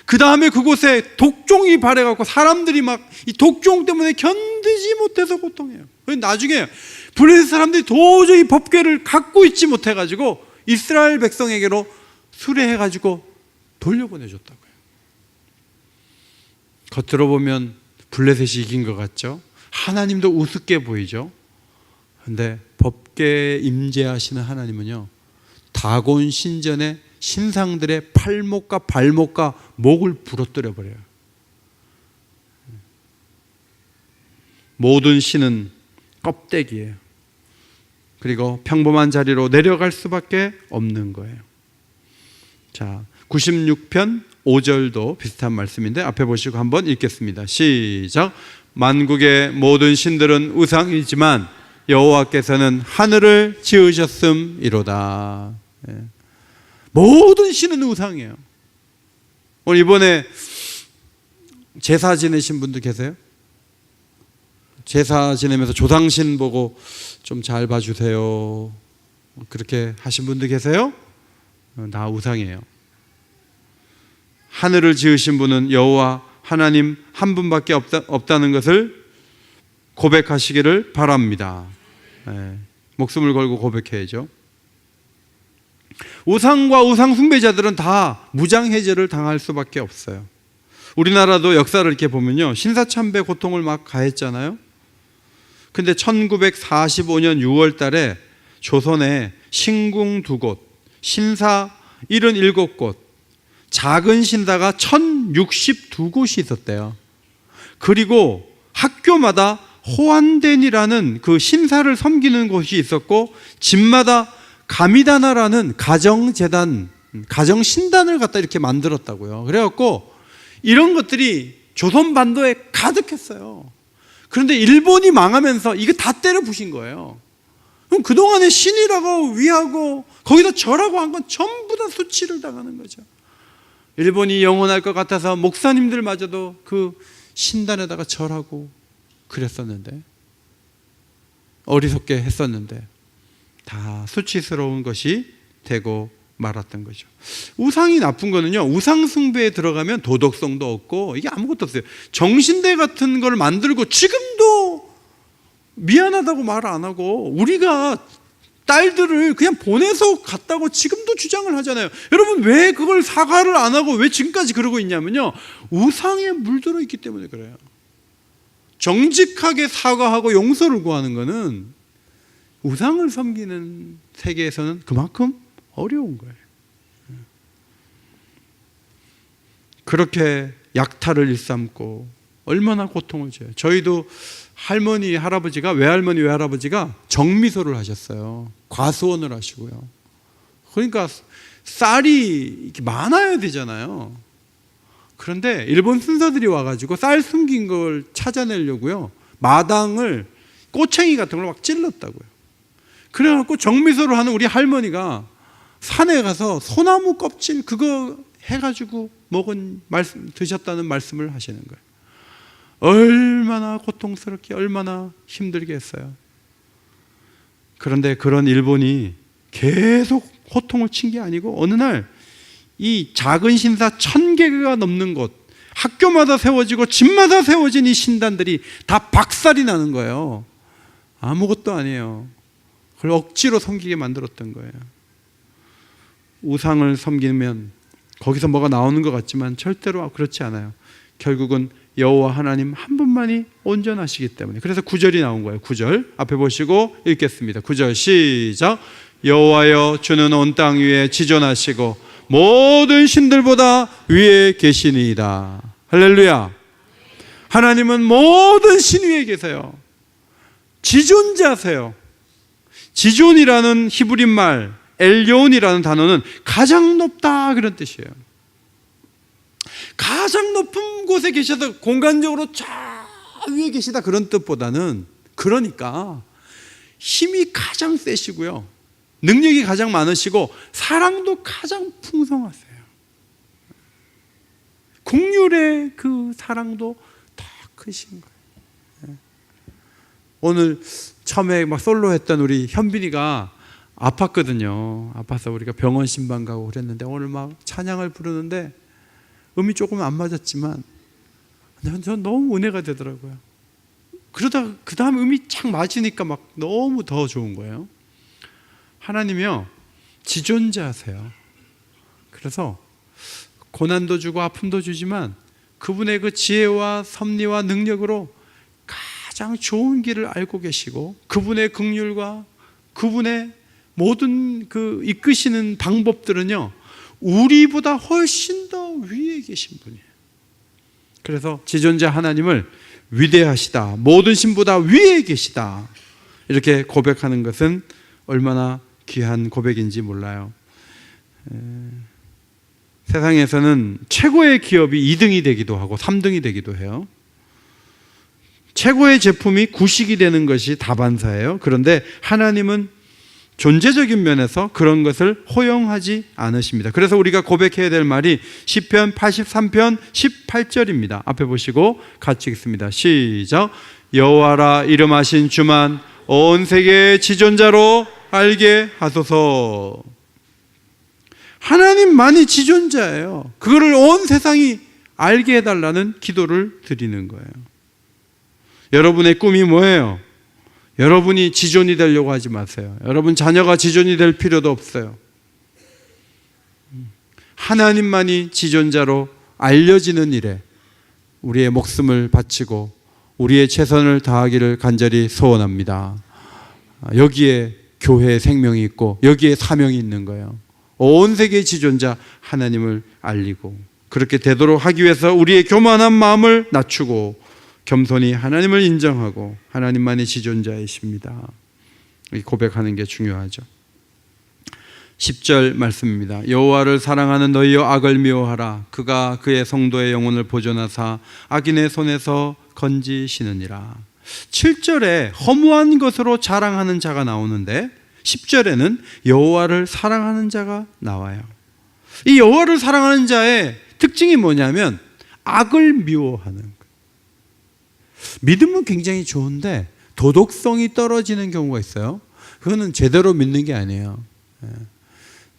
그 다음에 그곳에 독종이 발해갖고 사람들이 막 이 독종 때문에 견디지 못해서 고통해요. 나중에 블레셋 사람들이 도저히 법궤를 갖고 있지 못해가지고 이스라엘 백성에게로 수레해가지고 돌려보내줬다고요. 겉으로 보면 블레셋이 이긴 것 같죠? 하나님도 우습게 보이죠? 그런데 법궤에 임재하시는 하나님은요, 다곤 신전의 신상들의 팔목과 발목과 목을 부러뜨려 버려요. 모든 신은 껍데기예요. 그리고 평범한 자리로 내려갈 수밖에 없는 거예요. 자, 96편 5절도 비슷한 말씀인데 앞에 보시고 한번 읽겠습니다. 시작. 만국의 모든 신들은 우상이지만 여호와께서는 하늘을 지으셨음이로다. 모든 신은 우상이에요. 오늘 이번에 제사 지내신 분들 계세요? 제사 지내면서 조상신 보고 좀 잘 봐주세요, 그렇게 하신 분들 계세요? 다 우상이에요. 하늘을 지으신 분은 여호와 하나님 한 분밖에 없다는 것을 고백하시기를 바랍니다. 목숨을 걸고 고백해야죠. 우상과 우상 숭배자들은 다 무장해제를 당할 수밖에 없어요. 우리나라도 역사를 이렇게 보면요, 신사참배 고통을 막 가했잖아요. 근데 1945년 6월 달에 조선에 신궁 2곳, 신사 77곳, 작은 신사가 1062곳이 있었대요. 그리고 학교마다 호안덴이라는 그 신사를 섬기는 곳이 있었고, 집마다 가미다나라는 가정재단, 가정신단을 갖다 이렇게 만들었다고요. 그래갖고 이런 것들이 조선 반도에 가득했어요. 그런데 일본이 망하면서 이거 다 때려 부신 거예요. 그럼 그동안에 신이라고 위하고 거기다 절하고 한 건 전부 다 수치를 당하는 거죠. 일본이 영원할 것 같아서 목사님들마저도 그 신단에다가 절하고 그랬었는데, 어리석게 했었는데 다 수치스러운 것이 되고 말았던 거죠. 우상이 나쁜 거는요, 우상 숭배에 들어가면 도덕성도 없고 이게 아무것도 없어요. 정신대 같은 걸 만들고 지금도 미안하다고 말 안 하고 우리가 딸들을 그냥 보내서 갔다고 지금도 주장을 하잖아요. 여러분, 왜 그걸 사과를 안 하고 왜 지금까지 그러고 있냐면요, 우상에 물들어 있기 때문에 그래요. 정직하게 사과하고 용서를 구하는 거는 우상을 섬기는 세계에서는 그만큼 어려운 거예요. 그렇게 약탈을 일삼고 얼마나 고통을 줘요. 저희도 할머니, 할아버지가, 외할머니, 외할아버지가 정미소를 하셨어요. 과수원을 하시고요. 그러니까 쌀이 이렇게 많아야 되잖아요. 그런데 일본 순사들이 와가지고 쌀 숨긴 걸 찾아내려고요, 마당을 꼬챙이 같은 걸 막 찔렀다고요. 그래갖고 정미소를 하는 우리 할머니가 산에 가서 소나무 껍질 그거 해가지고 드셨다는 말씀을 하시는 거예요. 얼마나 고통스럽게, 얼마나 힘들게 했어요. 그런데 그런 일본이 계속 고통을 친 게 아니고 어느 날 이 작은 신사 1000개가 넘는 곳, 학교마다 세워지고 집마다 세워진 이 신단들이 다 박살이 나는 거예요. 아무것도 아니에요. 그걸 억지로 섬기게 만들었던 거예요. 우상을 섬기면 거기서 뭐가 나오는 것 같지만 절대로 그렇지 않아요. 결국은 여호와 하나님 한 분만이 온전하시기 때문에. 그래서 9절이 나온 거예요. 9절 앞에 보시고 읽겠습니다. 9절 시작. 여호와여 주는 온 땅 위에 지존하시고 모든 신들보다 위에 계시니이다. 할렐루야. 하나님은 모든 신 위에 계세요. 지존자세요. 지존이라는 히브리 말 엘요온이라는 단어는 가장 높다 그런 뜻이에요. 가장 높은 곳에 계셔서 공간적으로 저 위에 계시다 그런 뜻보다는, 그러니까 힘이 가장 세시고요, 능력이 가장 많으시고 사랑도 가장 풍성하세요. 긍휼의 그 사랑도 더 크신 거예요. 오늘 처음에 막 솔로 했던 우리 현빈이가 아팠거든요. 아파서 우리가 병원 신방 가고 그랬는데 오늘 막 찬양을 부르는데 음이 조금 안 맞았지만 전 너무 은혜가 되더라고요. 그러다가 그 다음 음이 착 맞으니까 막 너무 더 좋은 거예요. 하나님이요 지존자세요. 그래서 고난도 주고 아픔도 주지만 그분의 그 지혜와 섭리와 능력으로 가장 좋은 길을 알고 계시고 그분의 긍휼과 그분의 모든 그 이끄시는 방법들은요 우리보다 훨씬 더 위에 계신 분이에요. 그래서 지존자 하나님을 위대하시다, 모든 신보다 위에 계시다, 이렇게 고백하는 것은 얼마나 귀한 고백인지 몰라요. 세상에서는 최고의 기업이 2등이 되기도 하고 3등이 되기도 해요. 최고의 제품이 구식이 되는 것이 다반사예요. 그런데 하나님은 존재적인 면에서 그런 것을 허용하지 않으십니다. 그래서 우리가 고백해야 될 말이 시편 83편 18절입니다. 앞에 보시고 같이 읽습니다. 시작. 여호와라 이름하신 주만 온 세계의 지존자로 알게 하소서. 하나님만이 지존자예요. 그거를 온 세상이 알게 해달라는 기도를 드리는 거예요. 여러분의 꿈이 뭐예요? 여러분이 지존이 되려고 하지 마세요. 여러분 자녀가 지존이 될 필요도 없어요. 하나님만이 지존자로 알려지는 일에 우리의 목숨을 바치고 우리의 최선을 다하기를 간절히 소원합니다. 여기에 교회의 생명이 있고 여기에 사명이 있는 거예요. 온 세계의 지존자 하나님을 알리고, 그렇게 되도록 하기 위해서 우리의 교만한 마음을 낮추고 겸손히 하나님을 인정하고 하나님만이 지존자이십니다. 고백하는 게 중요하죠. 10절 말씀입니다. 여호와를 사랑하는 너희여 악을 미워하라. 그가 그의 성도의 영혼을 보존하사 악인의 손에서 건지시느니라. 7절에 허무한 것으로 자랑하는 자가 나오는데 10절에는 여호와를 사랑하는 자가 나와요. 이 여호와를 사랑하는 자의 특징이 뭐냐면 악을 미워하는 거예요. 믿음은 굉장히 좋은데 도덕성이 떨어지는 경우가 있어요. 그거는 제대로 믿는 게 아니에요.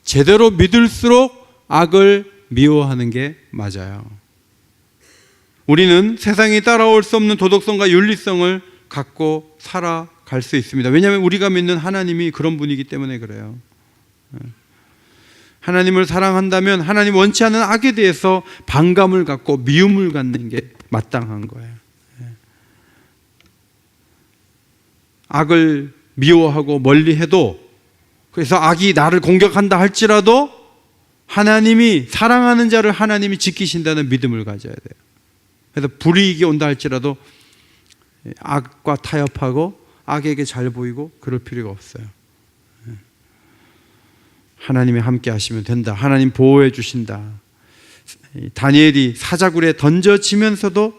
제대로 믿을수록 악을 미워하는 게 맞아요. 우리는 세상이 따라올 수 없는 도덕성과 윤리성을 갖고 살아갈 수 있습니다. 왜냐하면 우리가 믿는 하나님이 그런 분이기 때문에 그래요. 하나님을 사랑한다면 하나님 원치 않는 악에 대해서 반감을 갖고 미움을 갖는 게 마땅한 거예요. 악을 미워하고 멀리해도, 그래서 악이 나를 공격한다 할지라도 하나님이 사랑하는 자를 하나님이 지키신다는 믿음을 가져야 돼요. 그래서 불이익이 온다 할지라도 악과 타협하고 악에게 잘 보이고 그럴 필요가 없어요. 하나님이 함께 하시면 된다. 하나님 보호해 주신다. 다니엘이 사자굴에 던져지면서도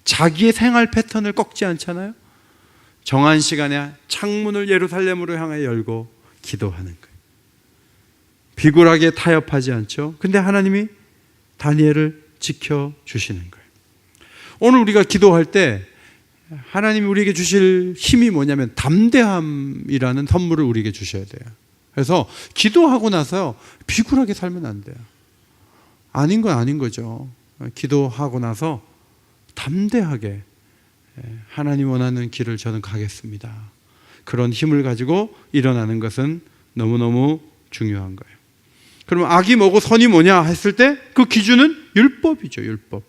자기의 생활 패턴을 꺾지 않잖아요. 정한 시간에 창문을 예루살렘으로 향해 열고 기도하는 거예요. 비굴하게 타협하지 않죠. 근데 하나님이 다니엘을 지켜주시는 거예요. 오늘 우리가 기도할 때 하나님이 우리에게 주실 힘이 뭐냐면 담대함이라는 선물을 우리에게 주셔야 돼요. 그래서 기도하고 나서 비굴하게 살면 안 돼요. 아닌 건 아닌 거죠. 기도하고 나서 담대하게 하나님 원하는 길을 저는 가겠습니다. 그런 힘을 가지고 일어나는 것은 너무너무 중요한 거예요. 그러면 악이 뭐고 선이 뭐냐 했을 때 그 기준은 율법이죠. 율법.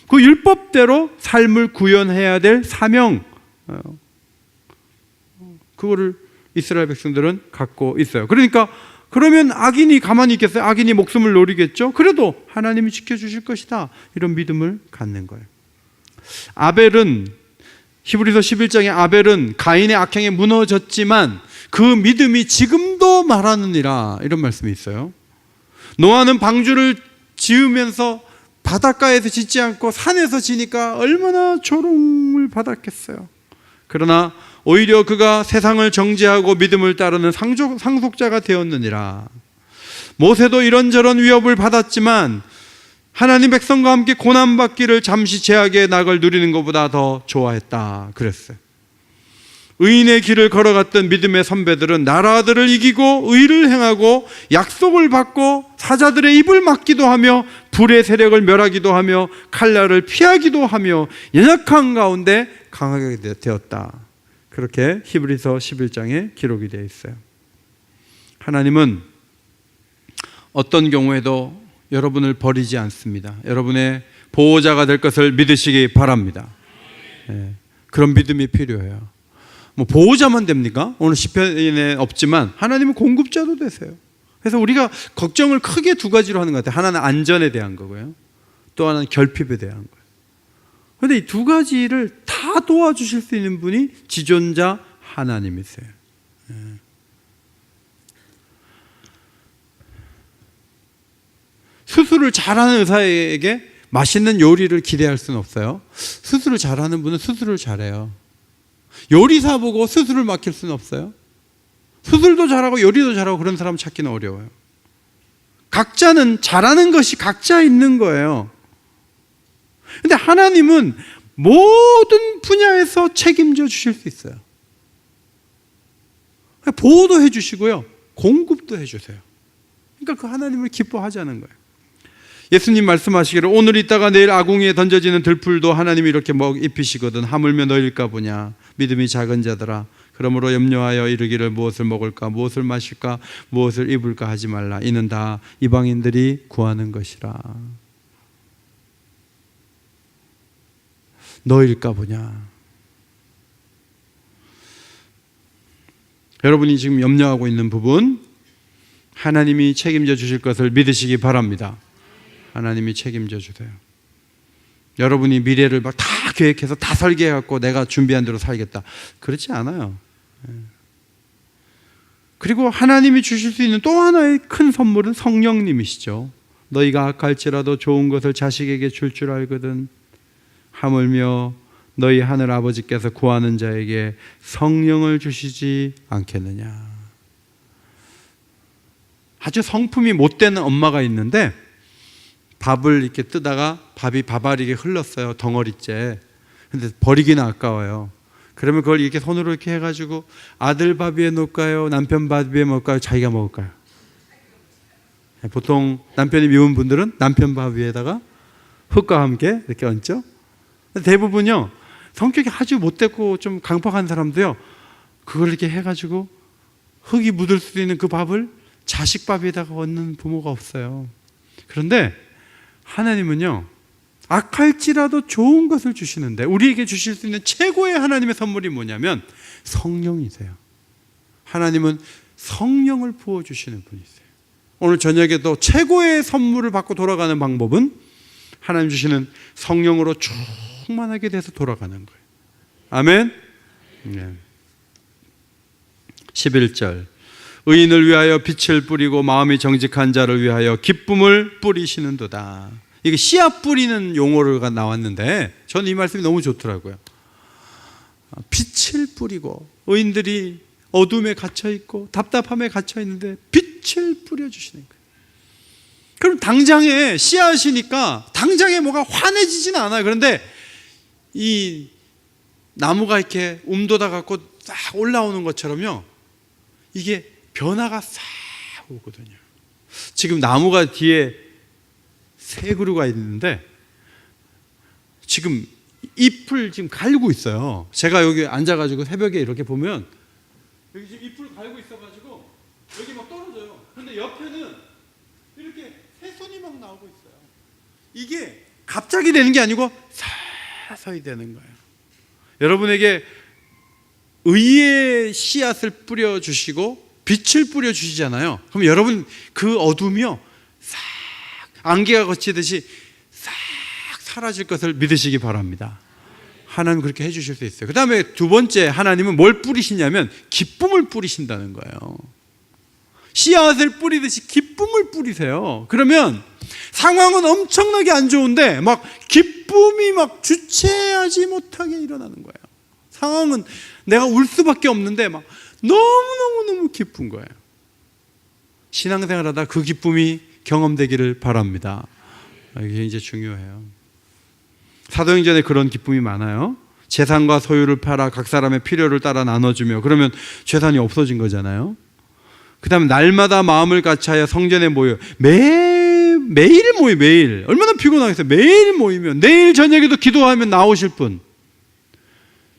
그 율법대로 삶을 구현해야 될 사명, 그거를 이스라엘 백성들은 갖고 있어요. 그러니까 그러면 악인이 가만히 있겠어요? 악인이 목숨을 노리겠죠? 그래도 하나님이 지켜주실 것이다, 이런 믿음을 갖는 거예요. 아벨은, 히브리서 11장에 아벨은 가인의 악행에 무너졌지만 그 믿음이 지금도 말하느니라, 이런 말씀이 있어요. 노아는 방주를 지으면서 바닷가에서 짓지 않고 산에서 지니까 얼마나 조롱을 받았겠어요. 그러나 오히려 그가 세상을 정죄하고 믿음을 따르는 상속자가 되었느니라. 모세도 이런저런 위협을 받았지만 하나님 백성과 함께 고난받기를 잠시 죄악의 낙을 누리는 것보다 더 좋아했다, 그랬어요. 의인의 길을 걸어갔던 믿음의 선배들은 나라들을 이기고 의를 행하고 약속을 받고 사자들의 입을 막기도 하며 불의 세력을 멸하기도 하며 칼날을 피하기도 하며 연약한 가운데 강하게 되었다. 그렇게 히브리서 11장에 기록이 되어 있어요. 하나님은 어떤 경우에도 여러분을 버리지 않습니다. 여러분의 보호자가 될 것을 믿으시기 바랍니다. 그런 믿음이 필요해요. 뭐 보호자만 됩니까? 오늘 시편에 없지만 하나님은 공급자도 되세요. 그래서 우리가 걱정을 크게 두 가지로 하는 것 같아요. 하나는 안전에 대한 거고요, 또 하나는 결핍에 대한 거예요. 그런데 이 두 가지를 다 도와주실 수 있는 분이 지존자 하나님이세요. 수술을 잘하는 의사에게 맛있는 요리를 기대할 수는 없어요. 수술을 잘하는 분은 수술을 잘해요. 요리사 보고 수술을 맡길 수는 없어요. 수술도 잘하고 요리도 잘하고 그런 사람 찾기는 어려워요. 각자는 잘하는 것이 각자 있는 거예요. 근데 하나님은 모든 분야에서 책임져 주실 수 있어요. 보호도 해 주시고요, 공급도 해 주세요. 그러니까 그 하나님을 기뻐하자는 거예요. 예수님 말씀하시기를 오늘 있다가 내일 아궁이에 던져지는 들풀도 하나님이 이렇게 입히시거든 하물며 너일까 보냐. 믿음이 작은 자들아, 그러므로 염려하여 이르기를 무엇을 먹을까 무엇을 마실까 무엇을 입을까 하지 말라. 이는 다 이방인들이 구하는 것이라. 너일까 보냐. 여러분이 지금 염려하고 있는 부분, 하나님이 책임져 주실 것을 믿으시기 바랍니다. 하나님이 책임져 주세요. 여러분이 미래를 막 다 계획해서 다 설계해갖고 내가 준비한 대로 살겠다, 그렇지 않아요. 그리고 하나님이 주실 수 있는 또 하나의 큰 선물은 성령님이시죠. 너희가 악할지라도 좋은 것을 자식에게 줄 알거든 하물며 너희 하늘 아버지께서 구하는 자에게 성령을 주시지 않겠느냐. 아주 성품이 못되는 엄마가 있는데 밥을 이렇게 뜨다가 밥이 밥알이게 흘렀어요, 덩어리째. 근데 버리기는 아까워요. 그러면 그걸 이렇게 손으로 이렇게 해가지고 아들 밥 위에 놓을까요, 남편 밥 위에 먹을까요, 자기가 먹을까요? 보통 남편이 미운 분들은 남편 밥 위에다가 흙과 함께 이렇게 얹죠. 대부분요, 성격이 아주 못됐고 좀 강팍한 사람도요, 그걸 이렇게 해가지고 흙이 묻을 수 있는 그 밥을 자식 밥 위에다가 얹는 부모가 없어요. 그런데 하나님은요, 악할지라도 좋은 것을 주시는데 우리에게 주실 수 있는 최고의 하나님의 선물이 뭐냐면 성령이세요. 하나님은 성령을 부어주시는 분이세요. 오늘 저녁에도 최고의 선물을 받고 돌아가는 방법은 하나님 주시는 성령으로 충만하게 돼서 돌아가는 거예요. 아멘. 네. 11절 의인을 위하여 빛을 뿌리고 마음이 정직한 자를 위하여 기쁨을 뿌리시는도다. 이게 씨앗 뿌리는 용어가 나왔는데 저는 이 말씀이 너무 좋더라고요. 빛을 뿌리고, 의인들이 어둠에 갇혀있고 답답함에 갇혀있는데 빛을 뿌려주시는 거예요. 그럼 당장에 씨앗이니까 당장에 뭐가 환해지진 않아요. 그런데 이 나무가 이렇게 움돋아 갖고 싹 올라오는 것처럼요, 이게 변화가 싹 오거든요. 지금 나무가 뒤에 새 그루가 있는데 지금 잎을 지금 갈고 있어요. 제가 여기 앉아가지고 새벽에 이렇게 보면 여기 지금 잎을 갈고 있어가지고 여기 막 떨어져요. 근데 옆에는 이렇게 새순이 막 나오고 있어요. 이게 갑자기 되는 게 아니고 서서히 되는 거예요. 여러분에게 의의 씨앗을 뿌려주시고 빛을 뿌려주시잖아요. 그럼 여러분 그 어둠이요 싹 안개가 거치듯이 싹 사라질 것을 믿으시기 바랍니다. 하나님 그렇게 해주실 수 있어요. 그 다음에 두 번째, 하나님은 뭘 뿌리시냐면 기쁨을 뿌리신다는 거예요. 씨앗을 뿌리듯이 기쁨을 뿌리세요. 그러면 상황은 엄청나게 안 좋은데 막 기쁨이 막 주체하지 못하게 일어나는 거예요. 상황은 내가 울 수밖에 없는데 막 너무너무 기쁜 거예요. 신앙생활하다 그 기쁨이 경험되기를 바랍니다. 이게 이제 중요해요. 사도행전에 그런 기쁨이 많아요. 재산과 소유를 팔아 각 사람의 필요를 따라 나눠주며, 그러면 재산이 없어진 거잖아요. 그 다음에 날마다 마음을 같이하여 성전에 모여 매일 모여. 매일 얼마나 피곤하겠어요. 매일 모이면 내일 저녁에도 기도하면 나오실 분,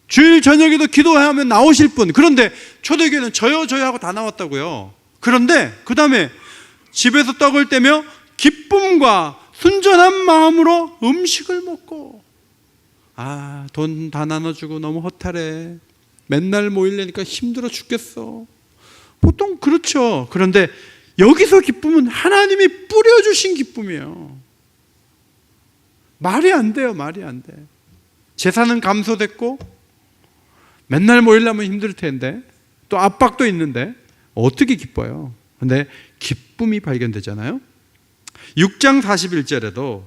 주일 저녁에도 기도하면 나오실 분. 그런데 초대교회는 저요 하고 다 나왔다고요. 그런데 그 다음에 집에서 떡을 떼며 기쁨과 순전한 마음으로 음식을 먹고, 돈 다 나눠주고 너무 허탈해, 맨날 모이려니까 힘들어 죽겠어. 보통 그렇죠. 그런데 여기서 기쁨은 하나님이 뿌려주신 기쁨이에요. 말이 안 돼요. 말이 안 돼. 재산은 감소됐고 맨날 모이려면 힘들 텐데 또 압박도 있는데 어떻게 기뻐요? 근데 기쁨이 발견되잖아요. 6장 41절에도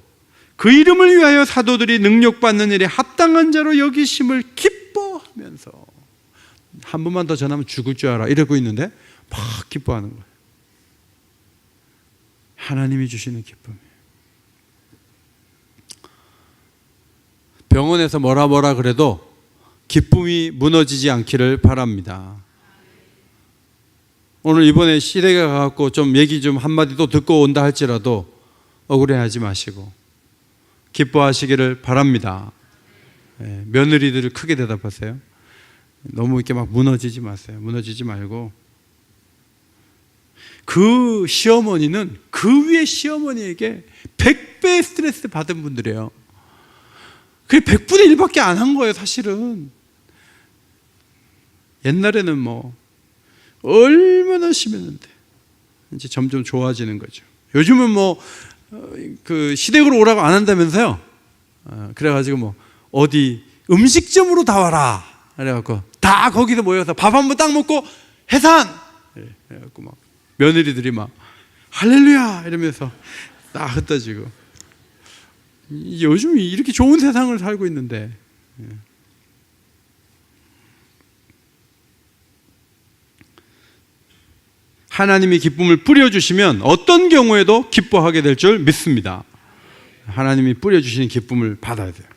그 이름을 위하여 사도들이 능력받는 일에 합당한 자로 여기심을 기뻐하면서, 한 번만 더 전하면 죽을 줄 알아 이러고 있는데 막 기뻐하는 거예요. 하나님이 주시는 기쁨이에요. 병원에서 뭐라 그래도 기쁨이 무너지지 않기를 바랍니다. 오늘 이번에 시댁에 가서 좀 얘기 좀 한마디 또 듣고 온다 할지라도 억울해하지 마시고 기뻐하시기를 바랍니다. 며느리들을 크게 대답하세요. 너무 이렇게 막 무너지지 마세요. 무너지지 말고. 그 시어머니는 그 위에 시어머니에게 100배의 스트레스 받은 분들이에요. 그게 100분의 1밖에 안 한 거예요, 사실은. 옛날에는 뭐 얼마나 심했는데 이제 점점 좋아지는 거죠. 요즘은 뭐 그 시댁으로 오라고 안 한다면서요. 그래가지고 뭐 어디 음식점으로 다 와라. 그래갖고 다 거기서 모여서 밥 한 번 딱 먹고 해산. 그래갖고 막 며느리들이 막 할렐루야 이러면서 딱 흩어지고. 요즘 이렇게 좋은 세상을 살고 있는데. 하나님이 기쁨을 뿌려주시면 어떤 경우에도 기뻐하게 될 줄 믿습니다. 하나님이 뿌려주시는 기쁨을 받아야 돼요.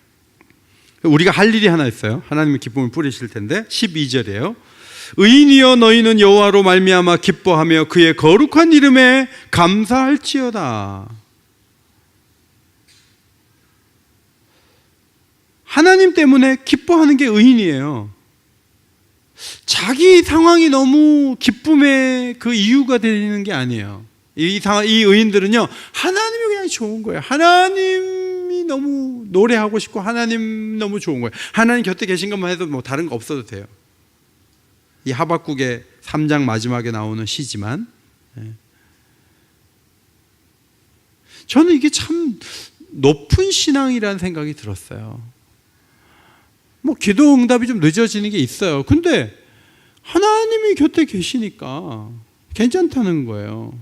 우리가 할 일이 하나 있어요. 하나님이 기쁨을 뿌리실 텐데 12절이에요. 의인이여 너희는 여호와로 말미암아 기뻐하며 그의 거룩한 이름에 감사할지어다. 하나님 때문에 기뻐하는 게 의인이에요. 자기 상황이 너무 기쁨의 그 이유가 되는 게 아니에요. 이 의인들은요, 하나님이 그냥 좋은 거예요. 하나님이 너무 노래하고 싶고 하나님 너무 좋은 거예요. 하나님 곁에 계신 것만 해도 뭐 다른 거 없어도 돼요. 이 하박국의 3장 마지막에 나오는 시지만, 저는 이게 참 높은 신앙이라는 생각이 들었어요. 뭐 기도 응답이 좀 늦어지는 게 있어요. 근데 하나님이 곁에 계시니까 괜찮다는 거예요.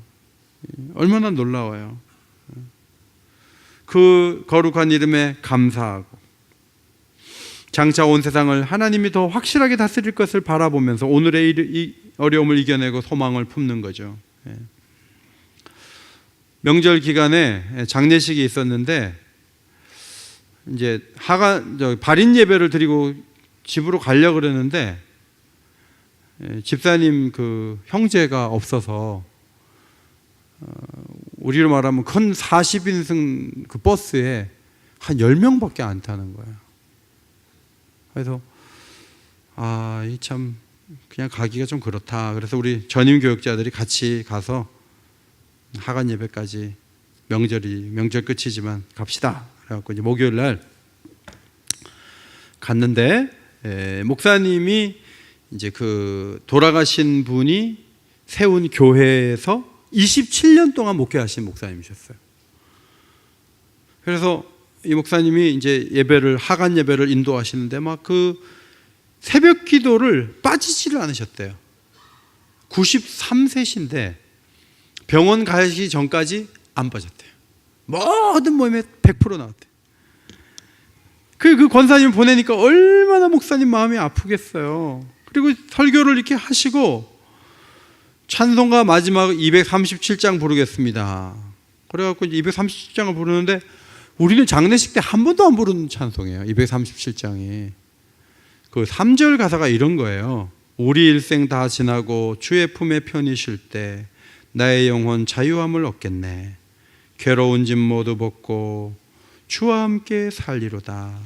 얼마나 놀라워요. 그 거룩한 이름에 감사하고, 장차 온 세상을 하나님이 더 확실하게 다스릴 것을 바라보면서 오늘의 이 어려움을 이겨내고 소망을 품는 거죠. 명절 기간에 장례식이 있었는데 이제 발인 예배를 드리고 집으로 가려고 그러는데 집사님 그 형제가 없어서 우리로 말하면 큰 40인승 그 버스에 한 10명밖에 안 타는 거예요. 그래서 이 참 그냥 가기가 좀 그렇다. 그래서 우리 전임 교육자들이 같이 가서 하간 예배까지 명절 끝이지만 갑시다. 그래갖고 이제 목요일 날 갔는데 목사님이 이제 그 돌아가신 분이 세운 교회에서 27년 동안 목회하신 목사님이셨어요. 그래서 이 목사님이 이제 하간 예배를 인도하시는데 막 그 새벽 기도를 빠지지를 않으셨대요. 93세신데 병원 가시기 전까지 안 빠졌대요. 모든 모임에 100% 나왔대요. 그 권사님 보내니까 얼마나 목사님 마음이 아프겠어요. 그리고 설교를 이렇게 하시고 찬송가 마지막 237장 부르겠습니다. 그래갖고 237장을 부르는데 우리는 장례식 때 한 번도 안 부르는 찬송이에요. 237장이. 그 3절 가사가 이런 거예요. 우리 일생 다 지나고 주의 품에 편히 쉴 때 나의 영혼 자유함을 얻겠네. 괴로운 짐 모두 벗고 주와 함께 살리로다.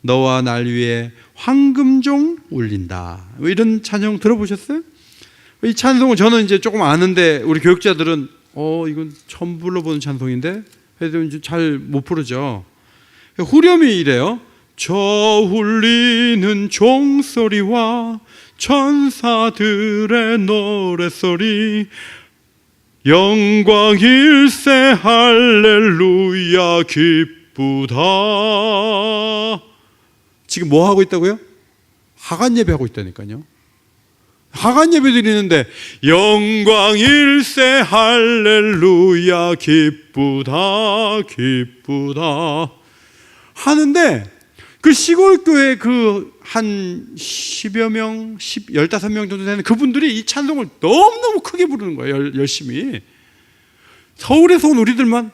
너와 날 위해 황금종 울린다. 이런 찬송 들어보셨어요? 이 찬송을 저는 이제 조금 아는데 우리 교육자들은 이건 처음 불러보는 찬송인데 그래도 잘 못 부르죠. 후렴이 이래요. 저 울리는 종소리와 천사들의 노랫소리 영광일세 할렐루야 기쁘다. 지금 뭐 하고 있다고요? 하간 예배하고 있다니까요. 하간 예배 드리는데 영광일세 할렐루야 기쁘다 기쁘다 하는데 그 시골 교회 그 한 10여 명, 15명 정도 되는 그분들이 이 찬송을 너무너무 크게 부르는 거예요. 열심히. 서울에서 온 우리들만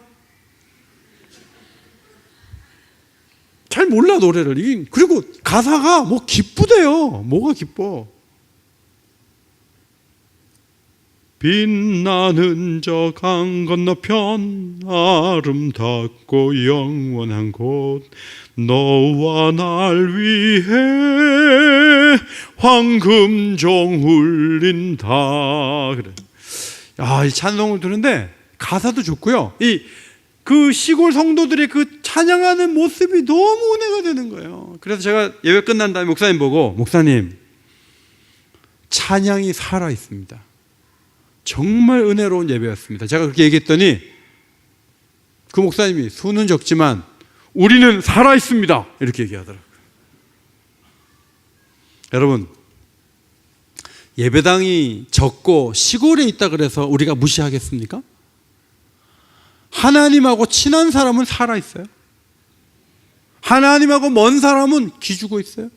잘 몰라 노래를. 그리고 가사가 뭐 기쁘대요. 뭐가 기뻐? 빛나는 저 강 건너편 아름답고 영원한 곳 너와 날 위해 황금종 울린다. 그래. 이 찬송을 듣는데 가사도 좋고요. 그 시골 성도들의 그 찬양하는 모습이 너무 은혜가 되는 거예요. 그래서 제가 예배 끝난 다음에 목사님 보고 목사님 찬양이 살아 있습니다. 정말 은혜로운 예배였습니다. 제가 그렇게 얘기했더니 그 목사님이 수는 적지만 우리는 살아있습니다. 이렇게 얘기하더라고요. 여러분, 예배당이 적고 시골에 있다 그래서 우리가 무시하겠습니까? 하나님하고 친한 사람은 살아있어요. 하나님하고 먼 사람은 기죽어 있어요.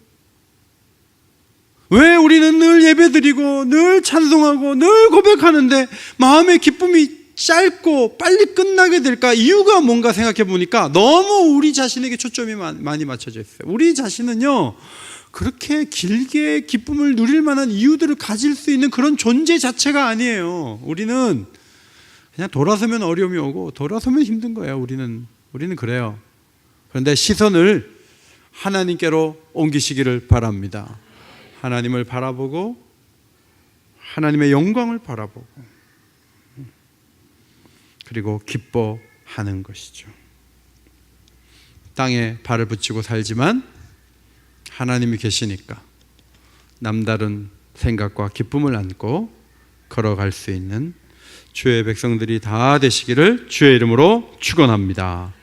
왜 우리는 늘 예배드리고 늘 찬송하고 늘 고백하는데 마음의 기쁨이 짧고 빨리 끝나게 될까? 이유가 뭔가 생각해 보니까 너무 우리 자신에게 초점이 많이 맞춰져 있어요. 우리 자신은요 그렇게 길게 기쁨을 누릴 만한 이유들을 가질 수 있는 그런 존재 자체가 아니에요. 우리는 그냥 돌아서면 어려움이 오고 돌아서면 힘든 거예요. 우리는 그래요. 그런데 시선을 하나님께로 옮기시기를 바랍니다. 하나님을 바라보고 하나님의 영광을 바라보고 그리고 기뻐하는 것이죠. 땅에 발을 붙이고 살지만 하나님이 계시니까 남다른 생각과 기쁨을 안고 걸어갈 수 있는 주의 백성들이 다 되시기를 주의 이름으로 축원합니다.